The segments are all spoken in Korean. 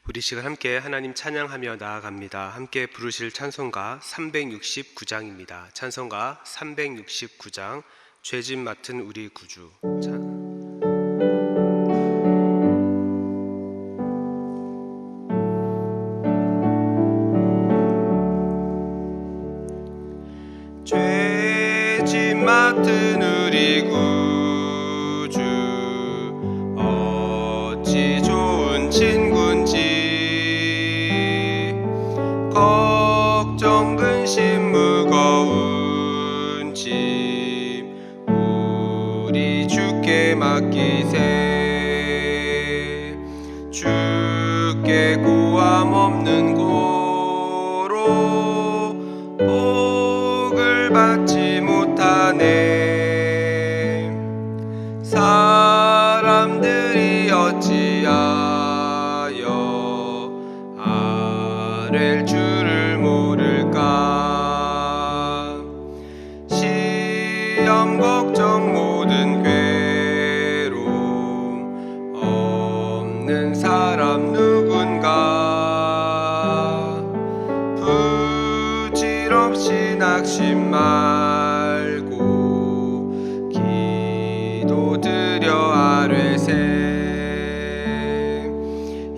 우리 시간 함께 하나님 찬양하며 나아갑니다. 함께 부르실 찬송가 369장입니다. 찬송가 369장 죄짐 맡은 우리 구주. 죄짐 맡은 우리 구주, 어찌 좋은 친구인지. 걱정 근심 무거운 짐 우리 주께 맡기세. 주께 고함 없는 고로 복을 받지 못하네. 사람들이 어찌하여 아랠 줄을 모를까. 시험 걱정 모든 괴로움 없는 사람 누군가. 부질없이 낙심 말고 기도드려 아뢰세.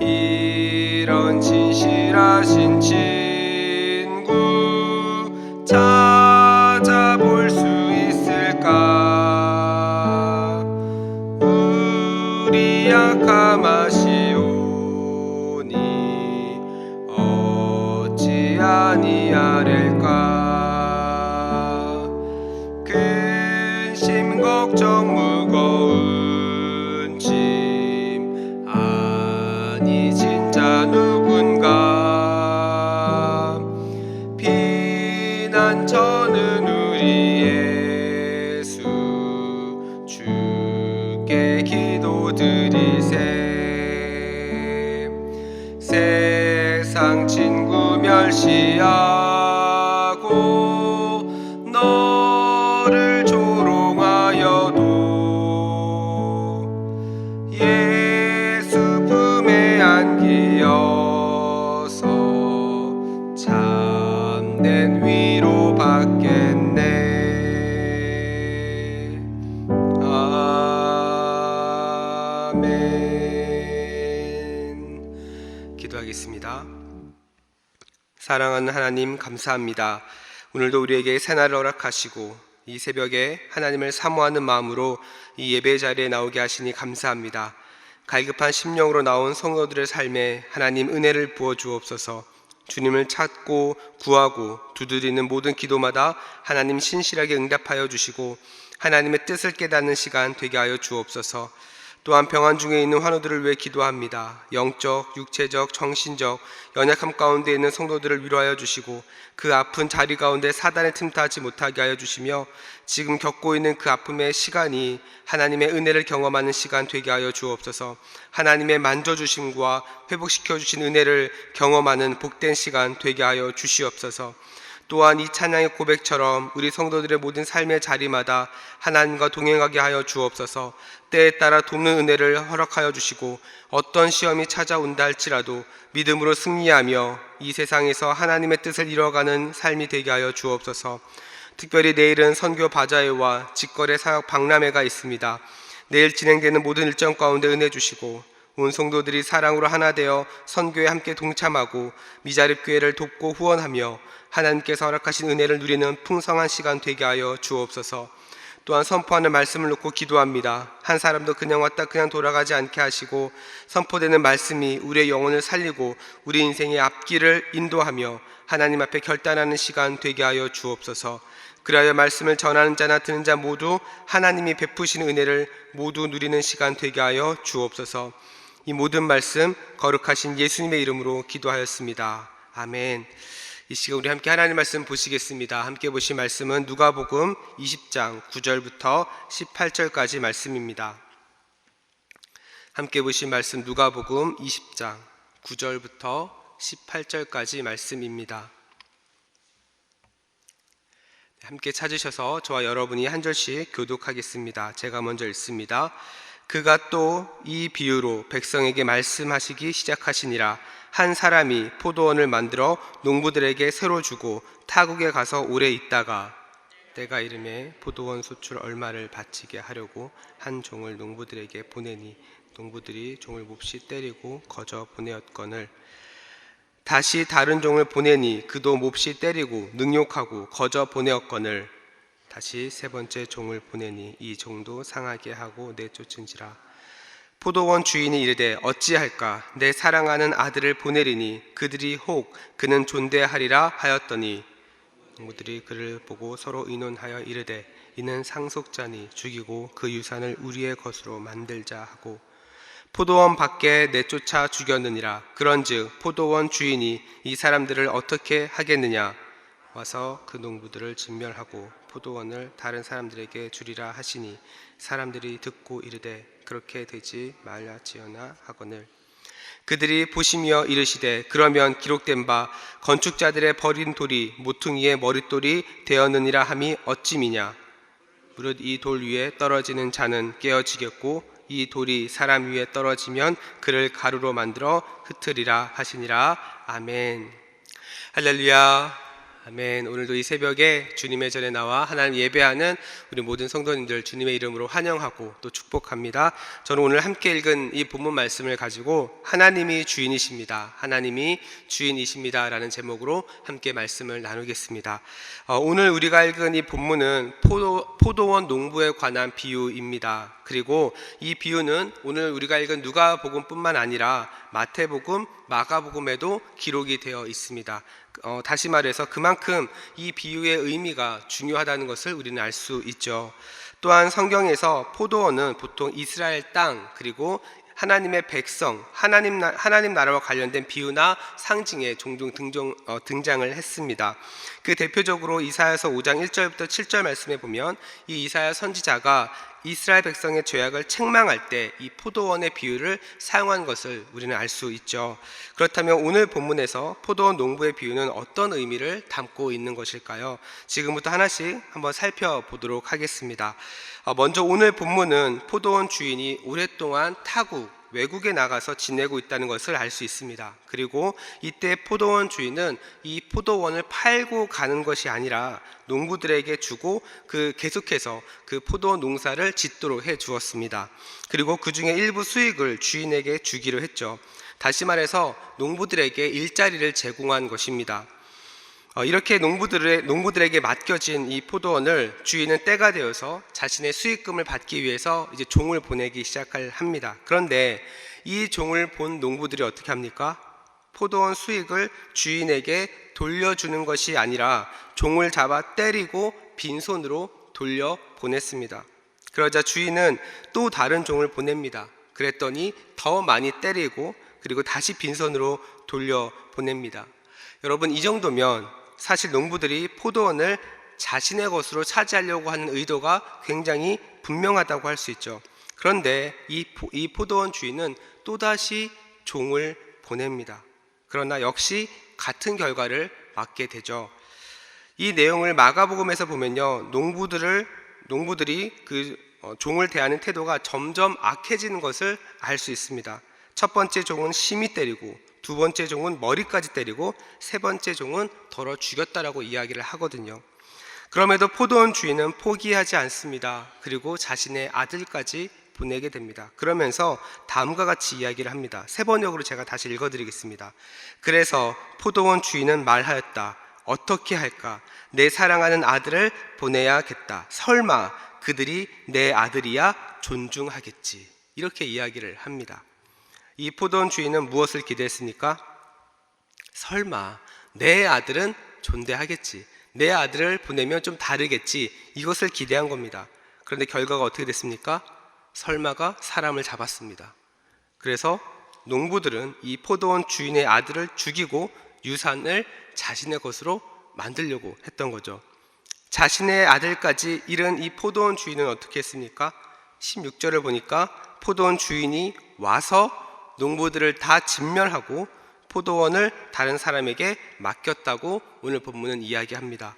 이런 진실하신 친구 찾아볼 수 있을까. 우리 약함 아시오니 어찌 아니하릴까. 근심 걱정 무거운 짐 아니 진짜 누군가. 피난처는 우리 예수 주께 기도드리세. 세상 친구 멸시하고 너를 조롱하여도 예수 품에 안기어서 참된 위로 받겠네. 아멘. 기도하겠습니다. 사랑하는 하나님, 감사합니다. 오늘도 우리에게 새날을 허락하시고 이 새벽에 하나님을 사모하는 마음으로 이 예배 자리에 나오게 하시니 감사합니다. 갈급한 심령으로 나온 성도들의 삶에 하나님 은혜를 부어 주옵소서. 주님을 찾고 구하고 두드리는 모든 기도마다 하나님 신실하게 응답하여 주시고 하나님의 뜻을 깨닫는 시간 되게 하여 주옵소서. 또한 병환 중에 있는 환우들을 위해 기도합니다. 영적, 육체적, 정신적 연약함 가운데 있는 성도들을 위로하여 주시고 그 아픈 자리 가운데 사단의 틈타지 못하게 하여 주시며 지금 겪고 있는 그 아픔의 시간이 하나님의 은혜를 경험하는 시간 되게 하여 주옵소서. 하나님의 만져주심과 회복시켜 주신 은혜를 경험하는 복된 시간 되게 하여 주시옵소서. 또한 이 찬양의 고백처럼 우리 성도들의 모든 삶의 자리마다 하나님과 동행하게 하여 주옵소서. 때에 따라 돕는 은혜를 허락하여 주시고 어떤 시험이 찾아온다 할지라도 믿음으로 승리하며 이 세상에서 하나님의 뜻을 이뤄가는 삶이 되게 하여 주옵소서. 특별히 내일은 선교 바자회와 직거래 사역 박람회가 있습니다. 내일 진행되는 모든 일정 가운데 은혜 주시고 온 성도들이 사랑으로 하나 되어 선교에 함께 동참하고 미자립 교회를 돕고 후원하며 하나님께서 허락하신 은혜를 누리는 풍성한 시간 되게 하여 주옵소서. 또한 선포하는 말씀을 놓고 기도합니다. 한 사람도 그냥 왔다 그냥 돌아가지 않게 하시고 선포되는 말씀이 우리의 영혼을 살리고 우리 인생의 앞길을 인도하며 하나님 앞에 결단하는 시간 되게 하여 주옵소서. 그리하여 말씀을 전하는 자나 듣는 자 모두 하나님이 베푸시는 은혜를 모두 누리는 시간 되게 하여 주옵소서. 이 모든 말씀 거룩하신 예수님의 이름으로 기도하였습니다. 아멘. 이 시간 우리 함께 하나님 말씀 보시겠습니다. 함께 보실 말씀은 누가복음 20장 9절부터 18절까지 말씀입니다. 함께 보실 말씀 누가복음 20장 9절부터 18절까지 말씀입니다. 함께 찾으셔서 저와 여러분이 한 절씩 교독하겠습니다. 제가 먼저 읽습니다. 그가 또 이 비유로 백성에게 말씀하시기 시작하시니라. 한 사람이 포도원을 만들어 농부들에게 새로 주고 타국에 가서 오래 있다가 때가 이름에 포도원 소출 얼마를 바치게 하려고 한 종을 농부들에게 보내니 농부들이 종을 몹시 때리고 거저 보내었거늘 다시 다른 종을 보내니 그도 몹시 때리고 능욕하고 거저 보내었거늘 다시 세 번째 종을 보내니 이 종도 상하게 하고 내쫓은지라. 포도원 주인이 이르되 어찌할까? 내 사랑하는 아들을 보내리니 그들이 혹 그는 존대하리라 하였더니 농부들이 그를 보고 서로 의논하여 이르되 이는 상속자니 죽이고 그 유산을 우리의 것으로 만들자 하고 포도원 밖에 내쫓아 죽였느니라. 그런즉 포도원 주인이 이 사람들을 어떻게 하겠느냐? 와서 그 농부들을 진멸하고 포도원을 다른 사람들에게 주리라 하시니 사람들이 듣고 이르되 그렇게 되지 말지어나 하거늘 그들이 보시며 이르시되 그러면 기록된 바 건축자들의 버린 돌이 모퉁이의 머릿돌이 되었느니라 함이 어찌미냐. 무릇 이 돌 위에 떨어지는 자는 깨어지겠고 이 돌이 사람 위에 떨어지면 그를 가루로 만들어 흩으리라 하시니라. 아멘. 할렐루야. 아멘. 오늘도 이 새벽에 주님의 전에 나와 하나님 예배하는 우리 모든 성도님들 주님의 이름으로 환영하고 또 축복합니다. 저는 오늘 함께 읽은 이 본문 말씀을 가지고 하나님이 주인이십니다. 하나님이 주인이십니다 라는 제목으로 함께 말씀을 나누겠습니다. 오늘 우리가 읽은 이 본문은 포도원 농부에 관한 비유입니다. 그리고 이 비유는 오늘 우리가 읽은 누가복음뿐만 아니라 마태복음, 마가복음에도 기록이 되어 있습니다. 다시 말해서 그만큼 이 비유의 의미가 중요하다는 것을 우리는 알 수 있죠. 또한 성경에서 포도원은 보통 이스라엘 땅 그리고 하나님의 백성, 하나님 나라와 관련된 비유나 상징에 종종 등장을 했습니다. 그 대표적으로 이사야서 5장 1절부터 7절 말씀에 보면 이 이사야 선지자가 이스라엘 백성의 죄악을 책망할 때 이 포도원의 비유를 사용한 것을 우리는 알 수 있죠. 그렇다면 오늘 본문에서 포도원 농부의 비유는 어떤 의미를 담고 있는 것일까요? 지금부터 하나씩 한번 살펴보도록 하겠습니다. 먼저 오늘 본문은 포도원 주인이 오랫동안 외국에 나가서 지내고 있다는 것을 알 수 있습니다. 그리고 이때 포도원 주인은 이 포도원을 팔고 가는 것이 아니라 농부들에게 주고 계속해서 그 포도원 농사를 짓도록 해 주었습니다. 그리고 그 중에 일부 수익을 주인에게 주기로 했죠. 다시 말해서 농부들에게 일자리를 제공한 것입니다. 이렇게 농부들에게 맡겨진 이 포도원을 주인은 때가 되어서 자신의 수익금을 받기 위해서 이제 종을 보내기 합니다. 그런데 이 종을 본 농부들이 어떻게 합니까? 포도원 수익을 주인에게 돌려주는 것이 아니라 종을 잡아 때리고 빈손으로 돌려 보냈습니다. 그러자 주인은 또 다른 종을 보냅니다. 그랬더니 더 많이 때리고 그리고 다시 빈손으로 돌려 보냅니다. 여러분, 이 정도면 사실 농부들이 포도원을 자신의 것으로 차지하려고 하는 의도가 굉장히 분명하다고 할 수 있죠. 그런데 이 포도원 주인은 또다시 종을 보냅니다. 그러나 역시 같은 결과를 맞게 되죠. 이 내용을 마가복음에서 보면요, 농부들이 종을 대하는 태도가 점점 악해지는 것을 알 수 있습니다. 첫 번째 종은 심히 때리고, 두 번째 종은 머리까지 때리고, 세 번째 종은 덜어 죽였다라고 이야기를 하거든요. 그럼에도 포도원 주인은 포기하지 않습니다. 그리고 자신의 아들까지 보내게 됩니다. 그러면서 다음과 같이 이야기를 합니다. 세 번역으로 제가 다시 읽어드리겠습니다. 그래서 포도원 주인은 말하였다. 어떻게 할까? 내 사랑하는 아들을 보내야겠다. 설마 그들이 내 아들이야 존중하겠지. 이렇게 이야기를 합니다. 이 포도원 주인은 무엇을 기대했습니까? 설마 내 아들은 존대하겠지, 내 아들을 보내면 좀 다르겠지, 이것을 기대한 겁니다. 그런데 결과가 어떻게 됐습니까? 설마가 사람을 잡았습니다. 그래서 농부들은 이 포도원 주인의 아들을 죽이고 유산을 자신의 것으로 만들려고 했던 거죠. 자신의 아들까지 잃은 이 포도원 주인은 어떻게 했습니까? 16절을 보니까 포도원 주인이 와서 농부들을 다 진멸하고 포도원을 다른 사람에게 맡겼다고 오늘 본문은 이야기합니다.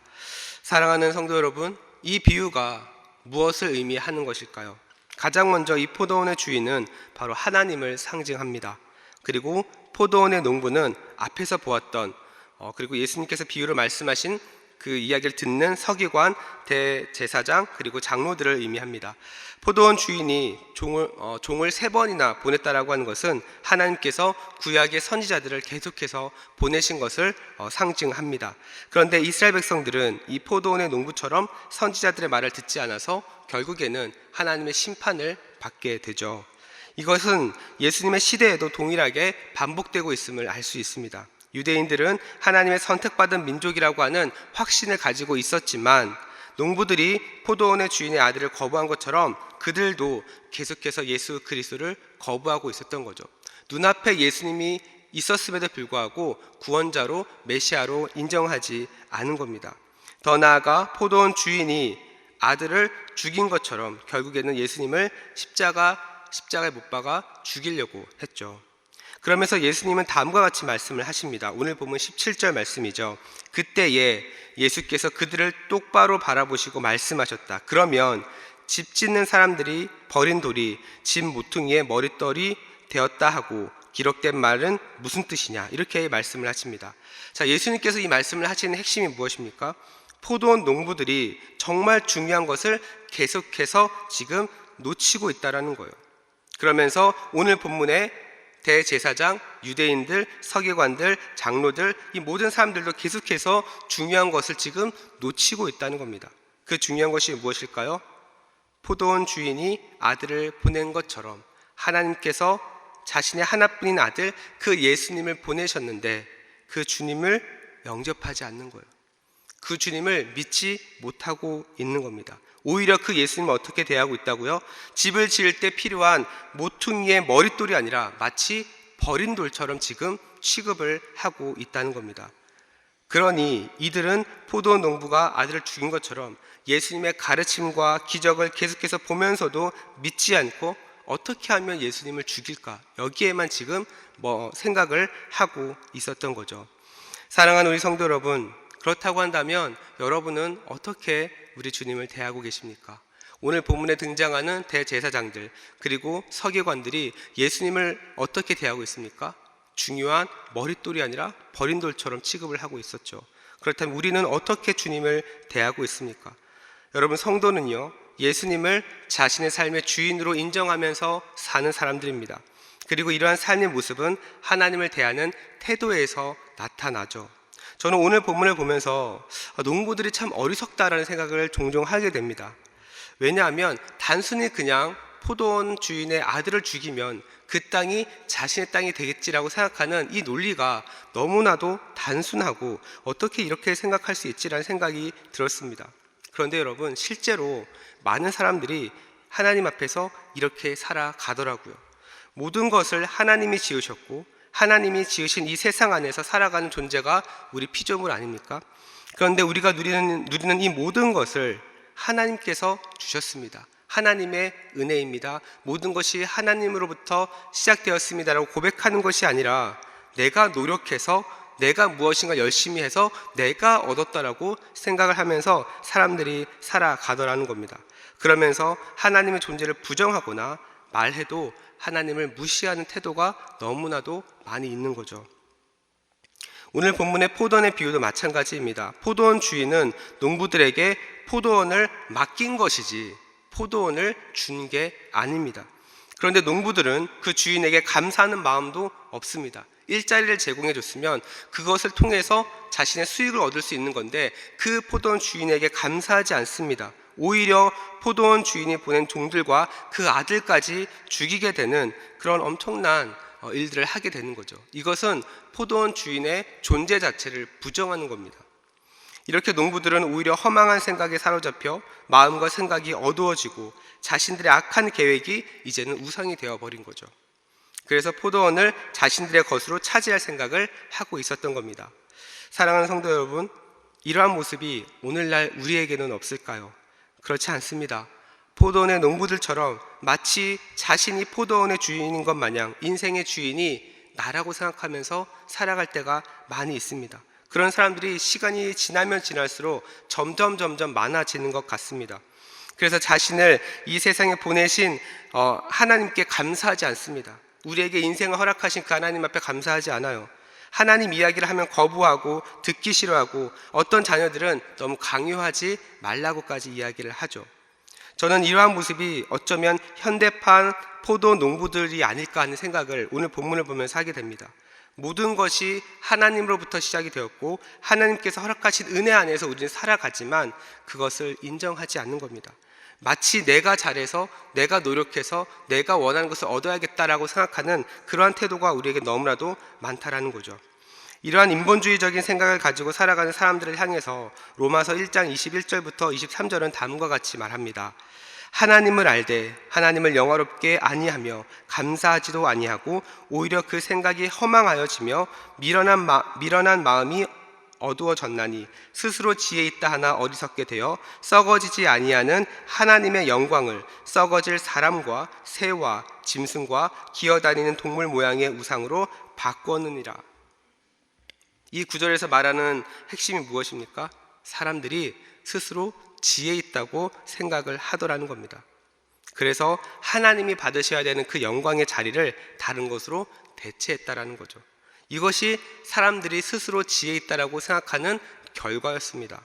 사랑하는 성도 여러분, 이 비유가 무엇을 의미하는 것일까요? 가장 먼저 이 포도원의 주인은 바로 하나님을 상징합니다. 그리고 포도원의 농부는 앞에서 보았던 그리고 예수님께서 비유를 말씀하신 그 이야기를 듣는 서기관, 대제사장 그리고 장로들을 의미합니다. 포도원 주인이 종을 3번이나 보냈다라고 하는 것은 하나님께서 구약의 선지자들을 계속해서 보내신 것을 상징합니다. 그런데 이스라엘 백성들은 이 포도원의 농부처럼 선지자들의 말을 듣지 않아서 결국에는 하나님의 심판을 받게 되죠. 이것은 예수님의 시대에도 동일하게 반복되고 있음을 알 수 있습니다. 유대인들은 하나님의 선택받은 민족이라고 하는 확신을 가지고 있었지만 농부들이 포도원의 주인의 아들을 거부한 것처럼 그들도 계속해서 예수 그리스도를 거부하고 있었던 거죠. 눈앞에 예수님이 있었음에도 불구하고 구원자로 메시아로 인정하지 않은 겁니다. 더 나아가 포도원 주인이 아들을 죽인 것처럼 결국에는 예수님을 십자가에 못 박아 죽이려고 했죠. 그러면서 예수님은 다음과 같이 말씀을 하십니다. 오늘 보면 17절 말씀이죠. 그때에 예수께서 그들을 똑바로 바라보시고 말씀하셨다. 그러면 집 짓는 사람들이 버린 돌이 집 모퉁이의 머릿돌이 되었다 하고 기록된 말은 무슨 뜻이냐, 이렇게 말씀을 하십니다. 자, 예수님께서 이 말씀을 하시는 핵심이 무엇입니까? 포도원 농부들이 정말 중요한 것을 계속해서 지금 놓치고 있다라는 거예요. 그러면서 오늘 본문에 대제사장, 유대인들, 서기관들, 장로들, 이 모든 사람들도 계속해서 중요한 것을 지금 놓치고 있다는 겁니다. 그 중요한 것이 무엇일까요? 포도원 주인이 아들을 보낸 것처럼 하나님께서 자신의 하나뿐인 아들 그 예수님을 보내셨는데 그 주님을 영접하지 않는 거예요. 그 주님을 믿지 못하고 있는 겁니다. 오히려 그 예수님을 어떻게 대하고 있다고요? 집을 지을 때 필요한 모퉁이의 머릿돌이 아니라 마치 버린 돌처럼 지금 취급을 하고 있다는 겁니다. 그러니 이들은 포도원 농부가 아들을 죽인 것처럼 예수님의 가르침과 기적을 계속해서 보면서도 믿지 않고 어떻게 하면 예수님을 죽일까, 여기에만 지금 생각을 하고 있었던 거죠. 사랑하는 우리 성도 여러분, 그렇다고 한다면 여러분은 어떻게 우리 주님을 대하고 계십니까? 오늘 본문에 등장하는 대제사장들 그리고 서기관들이 예수님을 어떻게 대하고 있습니까? 중요한 머릿돌이 아니라 버린 돌처럼 취급을 하고 있었죠. 그렇다면 우리는 어떻게 주님을 대하고 있습니까? 여러분, 성도는요, 예수님을 자신의 삶의 주인으로 인정하면서 사는 사람들입니다. 그리고 이러한 삶의 모습은 하나님을 대하는 태도에서 나타나죠. 저는 오늘 본문을 보면서 농부들이 참 어리석다라는 생각을 종종 하게 됩니다. 왜냐하면 단순히 그냥 포도원 주인의 아들을 죽이면 그 땅이 자신의 땅이 되겠지라고 생각하는 이 논리가 너무나도 단순하고 어떻게 이렇게 생각할 수 있지라는 생각이 들었습니다. 그런데 여러분, 실제로 많은 사람들이 하나님 앞에서 이렇게 살아가더라고요. 모든 것을 하나님이 지으셨고 하나님이 지으신 이 세상 안에서 살아가는 존재가 우리 피조물 아닙니까? 그런데 우리가 누리는 이 모든 것을 하나님께서 주셨습니다. 하나님의 은혜입니다. 모든 것이 하나님으로부터 시작되었습니다라고 고백하는 것이 아니라 내가 노력해서 내가 무엇인가 열심히 해서 내가 얻었다라고 생각을 하면서 사람들이 살아가더라는 겁니다. 그러면서 하나님의 존재를 부정하거나 말해도 하나님을 무시하는 태도가 너무나도 많이 있는 거죠. 오늘 본문의 포도원의 비유도 마찬가지입니다. 포도원 주인은 농부들에게 포도원을 맡긴 것이지 포도원을 준 게 아닙니다. 그런데 농부들은 그 주인에게 감사하는 마음도 없습니다. 일자리를 제공해 줬으면 그것을 통해서 자신의 수익을 얻을 수 있는 건데 그 포도원 주인에게 감사하지 않습니다. 오히려 포도원 주인이 보낸 종들과 그 아들까지 죽이게 되는 그런 엄청난 일들을 하게 되는 거죠. 이것은 포도원 주인의 존재 자체를 부정하는 겁니다. 이렇게 농부들은 오히려 허망한 생각에 사로잡혀 마음과 생각이 어두워지고 자신들의 악한 계획이 이제는 우상이 되어버린 거죠. 그래서 포도원을 자신들의 것으로 차지할 생각을 하고 있었던 겁니다. 사랑하는 성도 여러분, 이러한 모습이 오늘날 우리에게는 없을까요? 그렇지 않습니다. 포도원의 농부들처럼 마치 자신이 포도원의 주인인 것 마냥 인생의 주인이 나라고 생각하면서 살아갈 때가 많이 있습니다. 그런 사람들이 시간이 지나면 지날수록 점점 많아지는 것 같습니다. 그래서 자신을 이 세상에 보내신 하나님께 감사하지 않습니다. 우리에게 인생을 허락하신 그 하나님 앞에 감사하지 않아요. 하나님 이야기를 하면 거부하고 듣기 싫어하고 어떤 자녀들은 너무 강요하지 말라고까지 이야기를 하죠. 저는 이러한 모습이 어쩌면 현대판 포도 농부들이 아닐까 하는 생각을 오늘 본문을 보면서 하게 됩니다. 모든 것이 하나님으로부터 시작이 되었고 하나님께서 허락하신 은혜 안에서 우리는 살아가지만 그것을 인정하지 않는 겁니다. 마치 내가 잘해서 내가 노력해서 내가 원하는 것을 얻어야겠다라고 생각하는 그러한 태도가 우리에게 너무나도 많다라는 거죠. 이러한 인본주의적인 생각을 가지고 살아가는 사람들을 향해서 로마서 1장 21절부터 23절은 다음과 같이 말합니다. 하나님을 알되 하나님을 영화롭게 아니하며 감사하지도 아니하고 오히려 그 생각이 허망하여지며 미련한 마음이 어두워졌나니 스스로 지혜 있다 하나 어리석게 되어 썩어지지 아니하는 하나님의 영광을 썩어질 사람과 새와 짐승과 기어다니는 동물 모양의 우상으로 바꾸었느니라. 이 구절에서 말하는 핵심이 무엇입니까? 사람들이 스스로 지혜 있다고 생각을 하더라는 겁니다. 그래서 하나님이 받으셔야 되는 그 영광의 자리를 다른 것으로 대체했다라는 거죠. 이것이 사람들이 스스로 지혜 있다라고 생각하는 결과였습니다.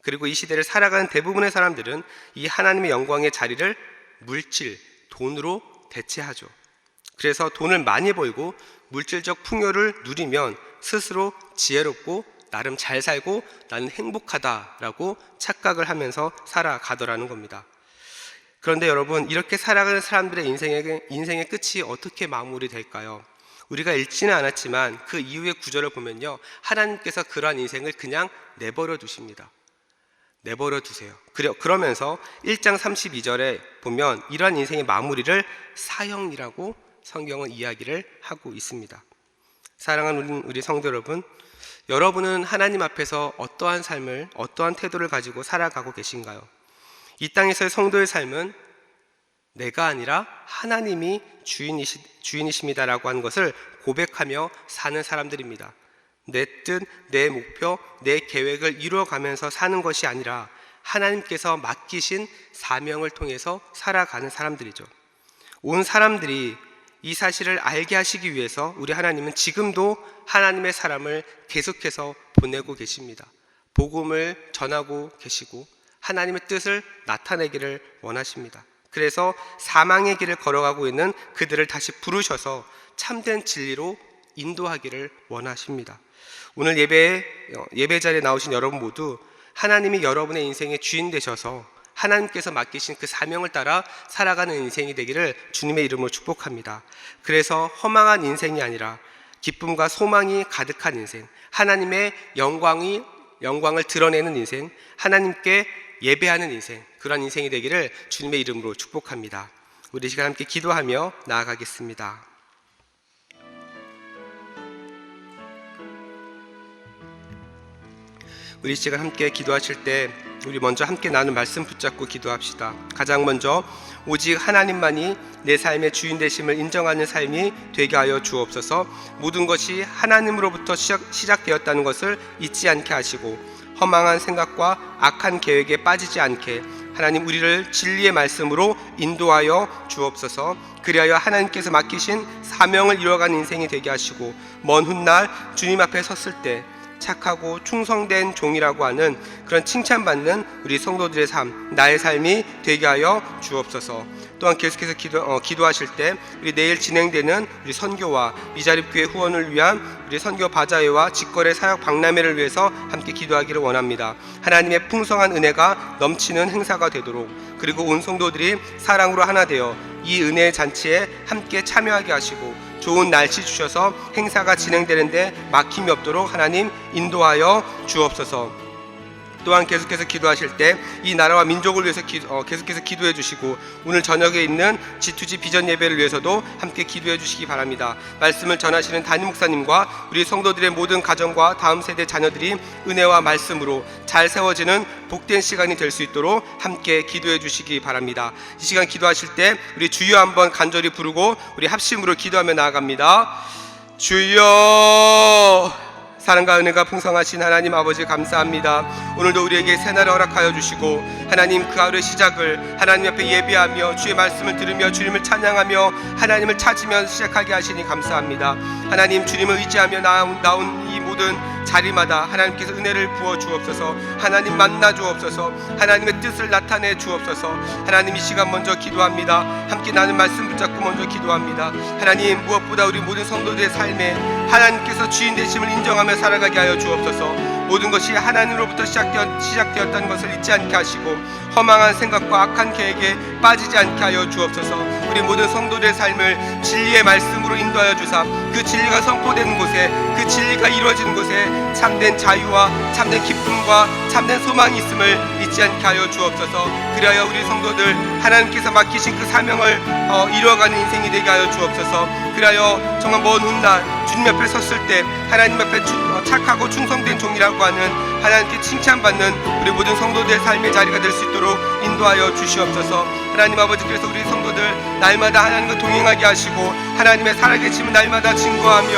그리고 이 시대를 살아가는 대부분의 사람들은 이 하나님의 영광의 자리를 물질, 돈으로 대체하죠. 그래서 돈을 많이 벌고 물질적 풍요를 누리면 스스로 지혜롭고 나름 잘 살고 나는 행복하다라고 착각을 하면서 살아가더라는 겁니다. 그런데 여러분, 이렇게 살아가는 사람들의 인생의 끝이 어떻게 마무리될까요? 우리가 읽지는 않았지만 그 이후의 구절을 보면요, 하나님께서 그러한 인생을 그냥 내버려 두십니다. 내버려 두세요. 그러면서 1장 32절에 보면 이러한 인생의 마무리를 사형이라고 성경은 이야기를 하고 있습니다. 사랑하는 우리 성도 여러분, 여러분은 하나님 앞에서 어떠한 삶을, 어떠한 태도를 가지고 살아가고 계신가요? 이 땅에서의 성도의 삶은 내가 아니라 하나님이 주인이십니다라고 하는 것을 고백하며 사는 사람들입니다. 내 뜻, 내 목표, 내 계획을 이루어가면서 사는 것이 아니라 하나님께서 맡기신 사명을 통해서 살아가는 사람들이죠. 온 사람들이 이 사실을 알게 하시기 위해서 우리 하나님은 지금도 하나님의 사람을 계속해서 보내고 계십니다. 복음을 전하고 계시고 하나님의 뜻을 나타내기를 원하십니다. 그래서 사망의 길을 걸어가고 있는 그들을 다시 부르셔서 참된 진리로 인도하기를 원하십니다. 오늘 예배 자리에 나오신 여러분 모두 하나님이 여러분의 인생의 주인 되셔서 하나님께서 맡기신 그 사명을 따라 살아가는 인생이 되기를 주님의 이름으로 축복합니다. 그래서 허망한 인생이 아니라 기쁨과 소망이 가득한 인생, 하나님의 영광을 드러내는 인생, 하나님께 예배하는 인생, 그런 인생이 되기를 주님의 이름으로 축복합니다. 우리 시간 함께 기도하며 나아가겠습니다. 우리 시간 함께 기도하실 때 우리 먼저 함께 나눈 말씀 붙잡고 기도합시다. 가장 먼저 오직 하나님만이 내 삶의 주인 되심을 인정하는 삶이 되게 하여 주옵소서. 모든 것이 하나님으로부터 시작되었다는 것을 잊지 않게 하시고 허망한 생각과 악한 계획에 빠지지 않게 하나님 우리를 진리의 말씀으로 인도하여 주옵소서. 그리하여 하나님께서 맡기신 사명을 이루어가는 인생이 되게 하시고 먼 훗날 주님 앞에 섰을 때 착하고 충성된 종이라고 하는 그런 칭찬받는 우리 성도들의 삶, 나의 삶이 되게 하여 주옵소서. 또한 계속해서 기도하실 때 우리 내일 진행되는 우리 선교와 미자립교회 후원을 위한 우리 선교 바자회와 직거래 사역 박람회를 위해서 함께 기도하기를 원합니다. 하나님의 풍성한 은혜가 넘치는 행사가 되도록, 그리고 온 성도들이 사랑으로 하나 되어 이 은혜의 잔치에 함께 참여하게 하시고 좋은 날씨 주셔서 행사가 진행되는데 막힘이 없도록 하나님 인도하여 주옵소서. 또한 계속해서 기도하실 때 이 나라와 민족을 위해서 계속해서 기도해 주시고 오늘 저녁에 있는 G2G 비전 예배를 위해서도 함께 기도해 주시기 바랍니다. 말씀을 전하시는 담임 목사님과 우리 성도들의 모든 가정과 다음 세대 자녀들이 은혜와 말씀으로 잘 세워지는 복된 시간이 될 수 있도록 함께 기도해 주시기 바랍니다. 이 시간 기도하실 때 우리 주여 한번 간절히 부르고 우리 합심으로 기도하며 나아갑니다. 주여, 사랑과 은혜가 풍성하신 하나님 아버지 감사합니다. 오늘도 우리에게 새날을 허락하여 주시고 하나님 그 하루의 시작을 하나님 앞에 예배하며 주의 말씀을 들으며 주님을 찬양하며 하나님을 찾으며 시작하게 하시니 감사합니다. 하나님 주님을 의지하며 나온 이 모든 자리마다 하나님께서 은혜를 부어 주옵소서. 하나님 만나 주옵소서. 하나님의 뜻을 나타내 주옵소서. 하나님 이 시간 먼저 기도합니다. 함께 나는 말씀 붙잡고 먼저 기도합니다. 하나님 무엇보다 우리 모든 성도들의 삶에 하나님께서 주인 되심을 인정하며 살아가게 하여 주옵소서. 모든 것이 하나님으로부터 시작되었다는 것을 잊지 않게 하시고 허망한 생각과 악한 계획에 빠지지 않게 하여 주옵소서. 우리 모든 성도들의 삶을 진리의 말씀으로 인도하여 주사 그 진리가 선포되는 곳에 그 진리가 이루어지는 곳에 참된 자유와 참된 기쁨과 참된 소망이 있음을 잊지 않게 하여 주옵소서. 그리하여 우리 성도들 하나님께서 맡기신 그 사명을 이루어가는 인생이 되게 하여 주옵소서. 그리하여 정말 먼 훗날 주님 옆에 섰을 때 하나님 앞에 착하고 충성된 종이라고 하는 하나님께 칭찬받는 우리 모든 성도들의 삶의 자리가 될 수 있도록 인도하여 주시옵소서. 하나님 아버지, 그래서 우리 성도들 날마다 하나님과 동행하게 하시고 하나님의 살아계심을 날마다 증거하며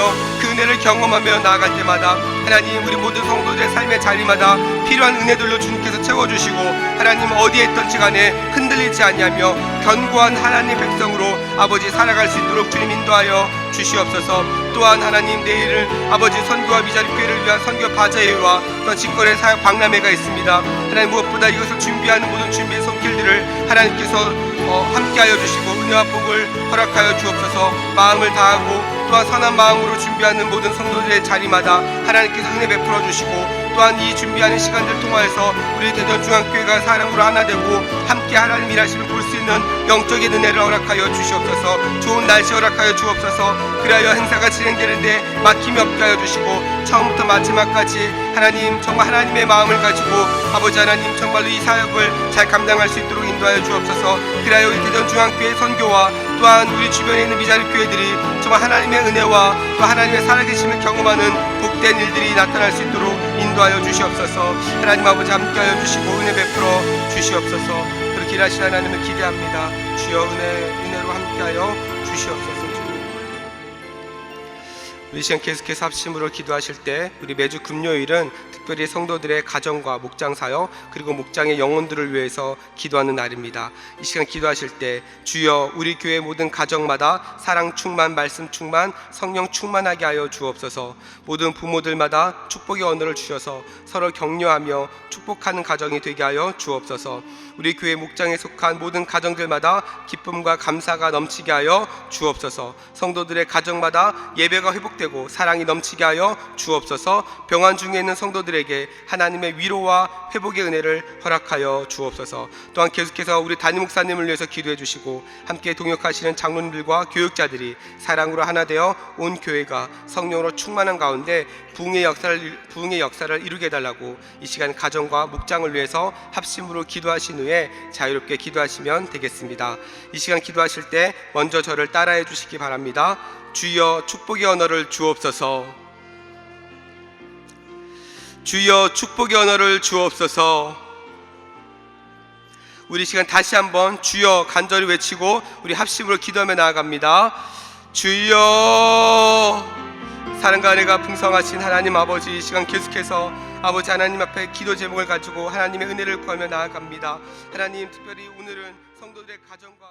그 은혜를 경험하며 나아갈 때마다 하나님 우리 모든 성도들의 삶의 자리마다 필요한 은혜들로 주님께서 채워주시고 하나님 어디에 있던지 간에 흔들리지 아니하며 견고한 하나님 백성으로 아버지 살아갈 수 있도록 주님 인도하여 주시옵소서. 또한 하나님 내일은 아버지 선교와 미자립교회를 위한 선교 바자회와 또 직거래 사역 박람회가 있습니다. 하나님 무엇보다 이것을 준비하는 모든 준비의 손길들을 하나님께서 함께하여 주시고 은혜와 복을 허락하여 주옵소서. 마음을 다하고 또한 선한 마음으로 준비하는 모든 성도들의 자리마다 하나님께서 은혜 베풀어 주시고 또한 이 준비하는 시간들 통하여서 우리 대전중앙교회가 사랑으로 하나 되고 함께 하나님 일하심을 볼 수 있는 영적인 은혜를 허락하여 주시옵소서. 좋은 날씨 허락하여 주옵소서. 그리하여 행사가 진행되는데 막힘이 없게 하여 주시고 처음부터 마지막까지 하나님 정말 하나님의 마음을 가지고 아버지 하나님 정말로 이 사역을 잘 감당할 수 있도록 인도하여 주옵소서. 그리하여 우리 대전중앙교회 선교와 또한 우리 주변에 있는 미자립 교회들이 정말 하나님의 은혜와 또 하나님의 살아계심을 경험하는 복된 일들이 나타날 수 있도록 인도하여 주시옵소서. 하나님 아버지 함께하여 주시고 은혜 베풀어 주시옵소서. 그렇게 일하신 하나님을 기대합니다. 주여 은혜로 함께하여 주시옵소서. 우리 시간 계속해서 합심으로 기도하실 때 우리 매주 금요일은 특별히 성도들의 가정과 목장 사역 그리고 목장의 영혼들을 위해서 기도하는 날입니다. 이 시간 기도하실 때 주여 우리 교회 모든 가정마다 사랑 충만, 말씀 충만, 성령 충만하게 하여 주옵소서. 모든 부모들마다 축복의 언어를 주셔서 서로 격려하며 축복하는 가정이 되게 하여 주옵소서. 우리 교회 목장에 속한 모든 가정들마다 기쁨과 감사가 넘치게 하여 주옵소서. 성도들의 가정마다 예배가 회복되고 사랑이 넘치게 하여 주옵소서. 병환 중에 있는 성도들에게 하나님의 위로와 회복의 은혜를 허락하여 주옵소서. 또한 계속해서 우리 담임 목사님을 위해서 기도해 주시고 함께 동역하시는 장로님들과 교육자들이 사랑으로 하나 되어 온 교회가 성령으로 충만한 가운데 부흥의 역사를 이루게 해달라고 이 시간 가정과 목장을 위해서 합심으로 기도하신 후에 자유롭게 기도하시면 되겠습니다. 이 시간 기도하실 때 먼저 저를 따라해 주시기 바랍니다. 주여 축복의 언어를 주옵소서. 주여 축복의 언어를 주옵소서. 우리 시간 다시 한번 주여 간절히 외치고 우리 합심으로 기도하며 나아갑니다. 주여. 사랑과 은혜가 풍성하신 하나님 아버지, 이 시간 계속해서 아버지 하나님 앞에 기도 제목을 가지고 하나님의 은혜를 구하며 나아갑니다. 하나님 특별히 오늘은 성도들의 가정과